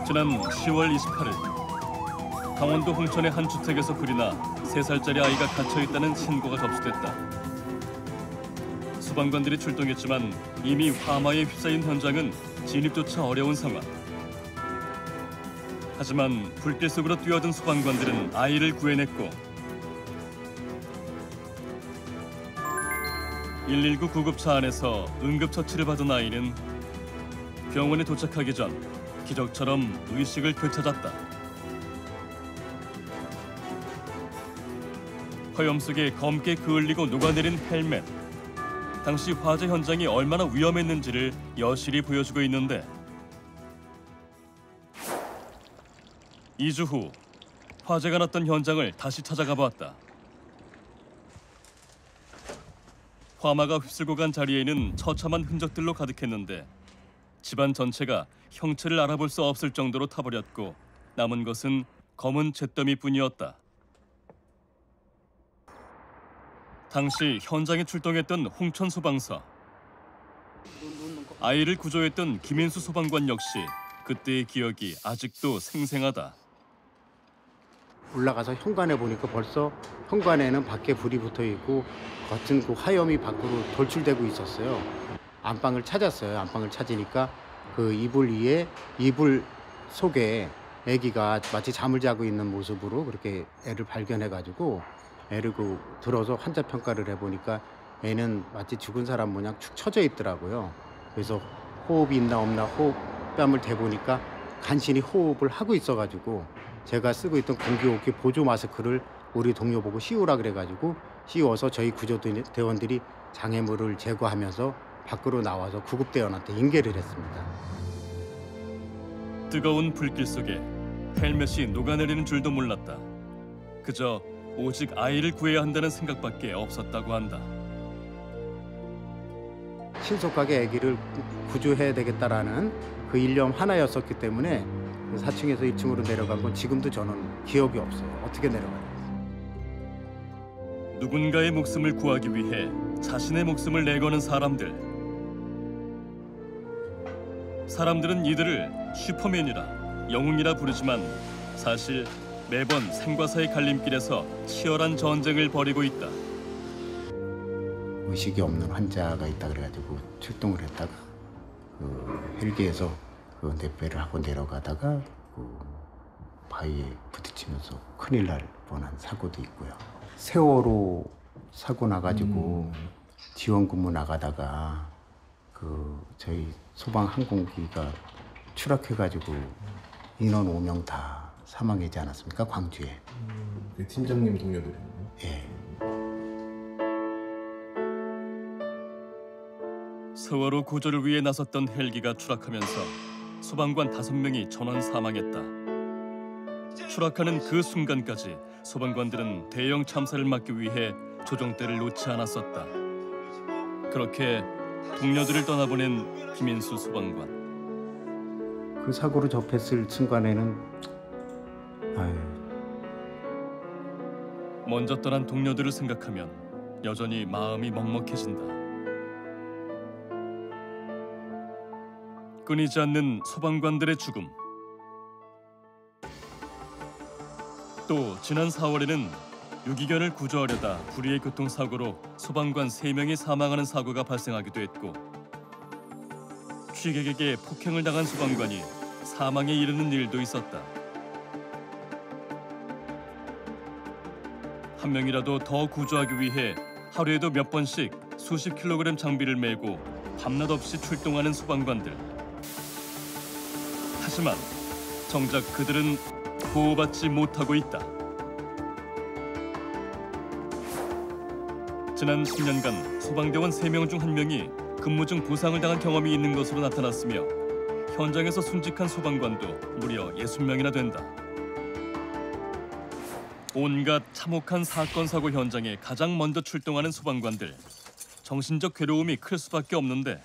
지난 10월 28일 강원도 홍천의 한 주택에서 불이 나 3살짜리 아이가 갇혀있다는 신고가 접수됐다. 소방관들이 출동했지만 이미 화마에 휩싸인 현장은 진입조차 어려운 상황. 하지만 불길 속으로 뛰어든 소방관들은 아이를 구해냈고 119 구급차 안에서 응급처치를 받은 아이는 병원에 도착하기 전 기적처럼 의식을 되찾았다. 화염 속에 검게 그을리고 녹아내린 헬멧. 당시 화재 현장이 얼마나 위험했는지를 여실히 보여주고 있는데 2주 후 화재가 났던 현장을 다시 찾아가 보았다. 화마가 휩쓸고 간 자리에는 처참한 흔적들로 가득했는데 집안 전체가 형체를 알아볼 수 없을 정도로 타버렸고 남은 것은 검은 잿더미뿐이었다. 당시 현장에 출동했던 홍천 소방서. 아이를 구조했던 김인수 소방관 역시 그때의 기억이 아직도 생생하다. 올라가서 현관에 보니까 벌써 현관에는 밖에 불이 붙어 있고 겉은 그 화염이 밖으로 돌출되고 있었어요. 안방을 찾았어요. 안방을 찾으니까 그 이불 위에 이불 속에 아기가 마치 잠을 자고 있는 모습으로 그렇게 애를 발견해가지고 애를 들어서 환자 평가를 해보니까 애는 마치 죽은 사람 모양 축 처져 있더라고요. 그래서 호흡이 있나 없나 호흡뺨을 대보니까 간신히 호흡을 하고 있어가지고 제가 쓰고 있던 공기호흡기 보조 마스크를 우리 동료 보고 씌우라 그래가지고 씌워서 저희 구조대원들이 장애물을 제거하면서 밖으로 나와서 구급대원한테 인계를 했습니다. 뜨거운 불길 속에 헬멧이 녹아내리는 줄도 몰랐다. 그저 오직 아이를 구해야 한다는 생각밖에 없었다고 한다. 신속하게 아기를 구조해야 되겠다라는 그 일념 하나였었기 때문에 4층에서 1층으로 내려간 건 지금도 저는 기억이 없어요. 어떻게 내려가는지. 누군가의 목숨을 구하기 위해 자신의 목숨을 내거는 사람들. 사람들은 이들을 슈퍼맨이라 영웅이라 부르지만 사실 매번 생과 사의 갈림길에서 치열한 전쟁을 벌이고 있다. 의식이 없는 환자가 있다 그래가지고 출동을 했다가 헬기에서 넷배를 하고 내려가다가 바위에 부딪히면서 큰일 날 뻔한 사고도 있고요. 세월호 사고 나가지고 지원 근무 나가다가 저희 소방 항공기가 추락해가지고 인원 5명 다 사망하지 않았습니까? 광주에. 그 팀장님 동료들이요? 예. 세월호 구조를 위해 나섰던 헬기가 추락하면서 소방관 5명이 전원 사망했다. 추락하는 그 순간까지 소방관들은 대형 참사를 막기 위해 조종대를 놓지 않았었다. 그렇게 동료들을 떠나보낸 김인수 소방관. 그 사고를 접했을 순간에는 먼저 떠난 동료들을 생각하면 여전히 마음이 먹먹해진다. 끊이지 않는 소방관들의 죽음. 또 지난 4월에는 유기견을 구조하려다 불의의 교통사고로 소방관 3명이 사망하는 사고가 발생하기도 했고 취객에게 폭행을 당한 소방관이 사망에 이르는 일도 있었다. 한 명이라도 더 구조하기 위해 하루에도 몇 번씩 수십 킬로그램 장비를 메고 밤낮 없이 출동하는 소방관들. 하지만 정작 그들은 보호받지 못하고 있다. 지난 10년간 소방대원 3명 중 1명이 근무 중 부상을 당한 경험이 있는 것으로 나타났으며 현장에서 순직한 소방관도 무려 60명이나 된다. 온갖 참혹한 사건 사고 현장에 가장 먼저 출동하는 소방관들. 정신적 괴로움이 클 수밖에 없는데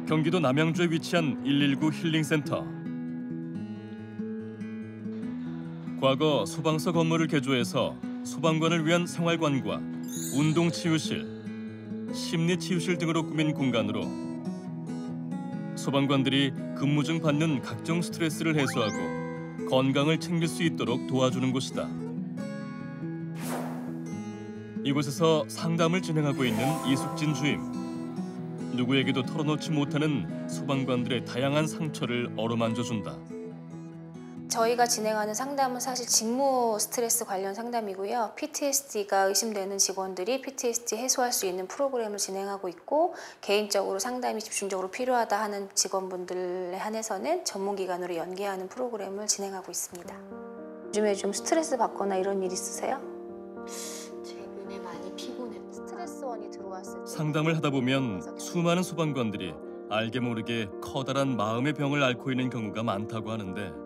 경기도 남양주에 위치한 119 힐링센터. 과거 소방서 건물을 개조해서 소방관을 위한 생활관과 운동치유실, 심리치유실 등으로 꾸민 공간으로 소방관들이 근무 중 받는 각종 스트레스를 해소하고 건강을 챙길 수 있도록 도와주는 곳이다. 이곳에서 상담을 진행하고 있는 이숙진 주임. 누구에게도 털어놓지 못하는 소방관들의 다양한 상처를 어루만져준다. 저희가 진행하는 상담은 사실 직무 스트레스 관련 상담이고요. PTSD가 의심되는 직원들이 PTSD 해소할 수 있는 프로그램을 진행하고 있고, 개인적으로 상담이 집중적으로 필요하다 하는 직원분들에 한해서는 전문기관으로 연계하는 프로그램을 진행하고 있습니다. 요즘에 좀 스트레스 받거나 이런 일 있으세요? 최근에 많이 피곤해요. 스트레스원이 들어왔을 때 상담을 하다 보면 수많은 소방관들이 알게 모르게 커다란 마음의 병을 앓고 있는 경우가 많다고 하는데,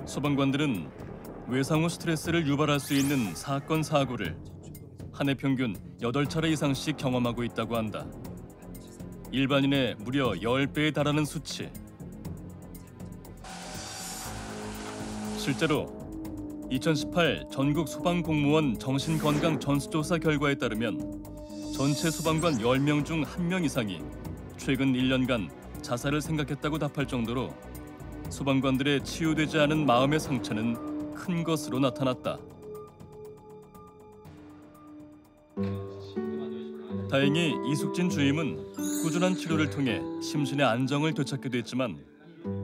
소방관들은 외상후 스트레스를 유발할 수 있는 사건, 사고를 한 해 평균 8차례 이상씩 경험하고 있다고 한다. 일반인의 무려 10배에 달하는 수치. 실제로 2018 전국 소방공무원 정신건강 전수조사 결과에 따르면 전체 소방관 10명 중 1명 이상이 최근 1년간 자살을 생각했다고 답할 정도로 소방관들의 치유되지 않은 마음의 상처는 큰 것으로 나타났다. 다행히 이숙진 주임은 꾸준한 치료를 통해 심신의 안정을 되찾게 됐지만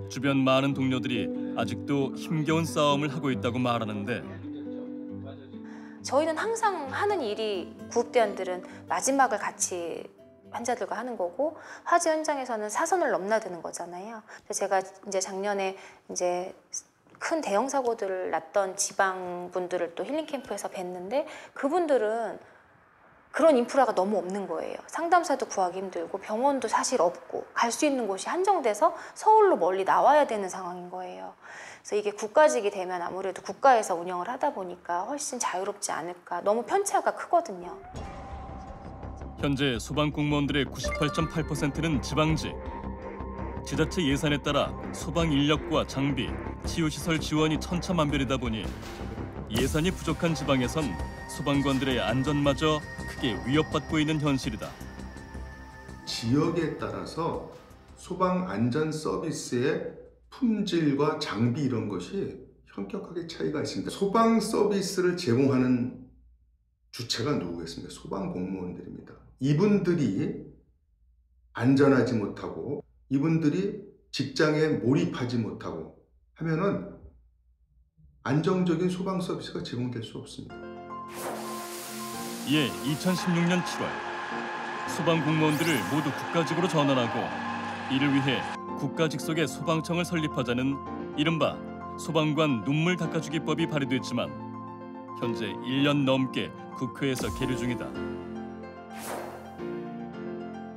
주변 많은 동료들이 아직도 힘겨운 싸움을 하고 있다고 말하는데, 저희는 항상 하는 일이, 구급대원들은 마지막을 같이 환자들과 하는 거고, 화재 현장에서는 사선을 넘나드는 거잖아요. 제가 이제 작년에 이제 큰 대형 사고들을 났던 지방 분들을 또 힐링 캠프에서 뵀는데, 그분들은 그런 인프라가 너무 없는 거예요. 상담사도 구하기 힘들고 병원도 사실 없고 갈 수 있는 곳이 한정돼서 서울로 멀리 나와야 되는 상황인 거예요. 그래서 이게 국가직이 되면 아무래도 국가에서 운영을 하다 보니까 훨씬 자유롭지 않을까. 너무 편차가 크거든요. 현재 소방 공무원들의 98.8%는 지방직. 지자체 예산에 따라 소방 인력과 장비, 치유시설 지원이 천차만별이다 보니 예산이 부족한 지방에선 소방관들의 안전마저 크게 위협받고 있는 현실이다. 지역에 따라서 소방 안전 서비스의 품질과 장비 이런 것이 현격하게 차이가 있습니다. 소방 서비스를 제공하는 주체가 누구겠습니까? 소방 공무원들입니다. 이분들이 안전하지 못하고 이분들이 직장에 몰입하지 못하고 하면은 안정적인 소방 서비스가 제공될 수 없습니다. 이에 2016년 7월 소방 공무원들을 모두 국가직으로 전환하고 이를 위해 국가 직속의 소방청을 설립하자는 이른바 소방관 눈물 닦아주기법이 발의됐지만 현재 1년 넘게 국회에서 계류 중이다.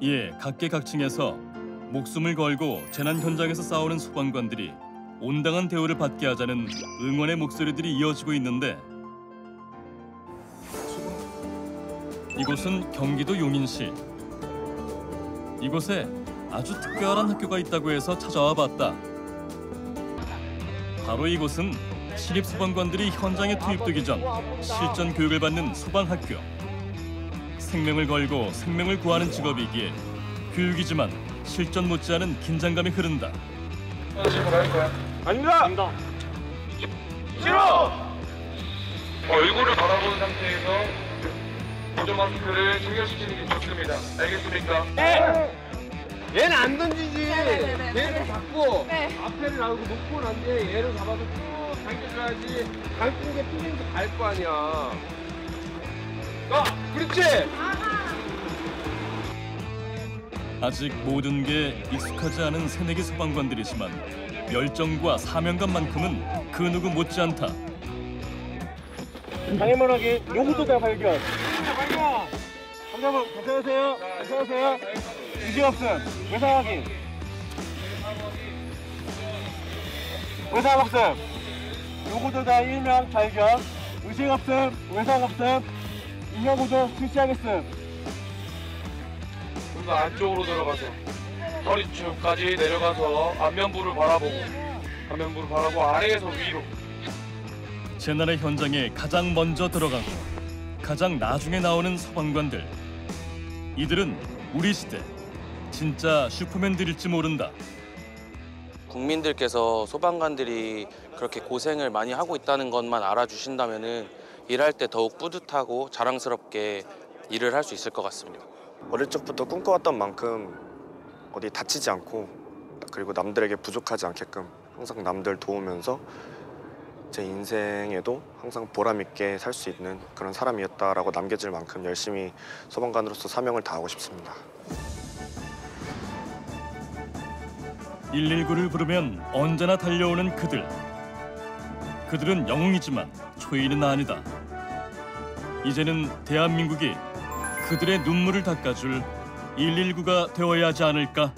이에 각계각층에서 목숨을 걸고 재난 현장에서 싸우는 소방관들이 온당한 대우를 받게 하자는 응원의 목소리들이 이어지고 있는데, 이곳은 경기도 용인시. 이곳에 아주 특별한 학교가 있다고 해서 찾아와 봤다. 바로 이곳은 신입소방관들이 현장에 투입되기 전 실전 교육을 받는 소방학교. 생명을 걸고 생명을 구하는 직업이기에 교육이지만 실전 못지않은 긴장감이 흐른다. 아닙니다. 싫어. 얼굴을 바라보는 상태에서 보조 마스크를 착용시키는 게 좋습니다. 알겠습니까? 네. 얘는 안 던지지. 얘를 잡고 앞에를 나오고 놓고 난 뒤에 얘를 잡아서 쭉 당겨줘야지. 당긴 게 풀린지 갈 거 아니야. 그렇지. 아직 모든 게 익숙하지 않은 새내기 소방관들이지만 열정과 사명감만큼은 그 누구 못지않다. 장애물하기 요구도자 발견. 환자분 괜찮으세요? 괜찮으세요? 의식 없음. 외상 확인. 외상 없음. 요구도자 1명 발견. 의식 없음. 외상 없음. 인명구조 실시하겠음. 좀 더 안쪽으로 들어가서 허리춤까지 내려가서 안면부를 바라보고 아래에서 위로. 재난의 현장에 가장 먼저 들어가고 가장 나중에 나오는 소방관들. 이들은 우리 시대 진짜 슈퍼맨들일지 모른다. 국민들께서 소방관들이 그렇게 고생을 많이 하고 있다는 것만 알아주신다면은 일할 때 더욱 뿌듯하고 자랑스럽게 일을 할 수 있을 것 같습니다. 어릴 적부터 꿈꿔왔던 만큼 어디 다치지 않고 그리고 남들에게 부족하지 않게끔 항상 남들 도우면서 제 인생에도 항상 보람 있게 살 수 있는 그런 사람이었다라고 남겨질 만큼 열심히 소방관으로서 사명을 다하고 싶습니다. 119를 부르면 언제나 달려오는 그들. 그들은 영웅이지만 초인은 아니다. 이제는 대한민국이 그들의 눈물을 닦아줄 119가 되어야 하지 않을까?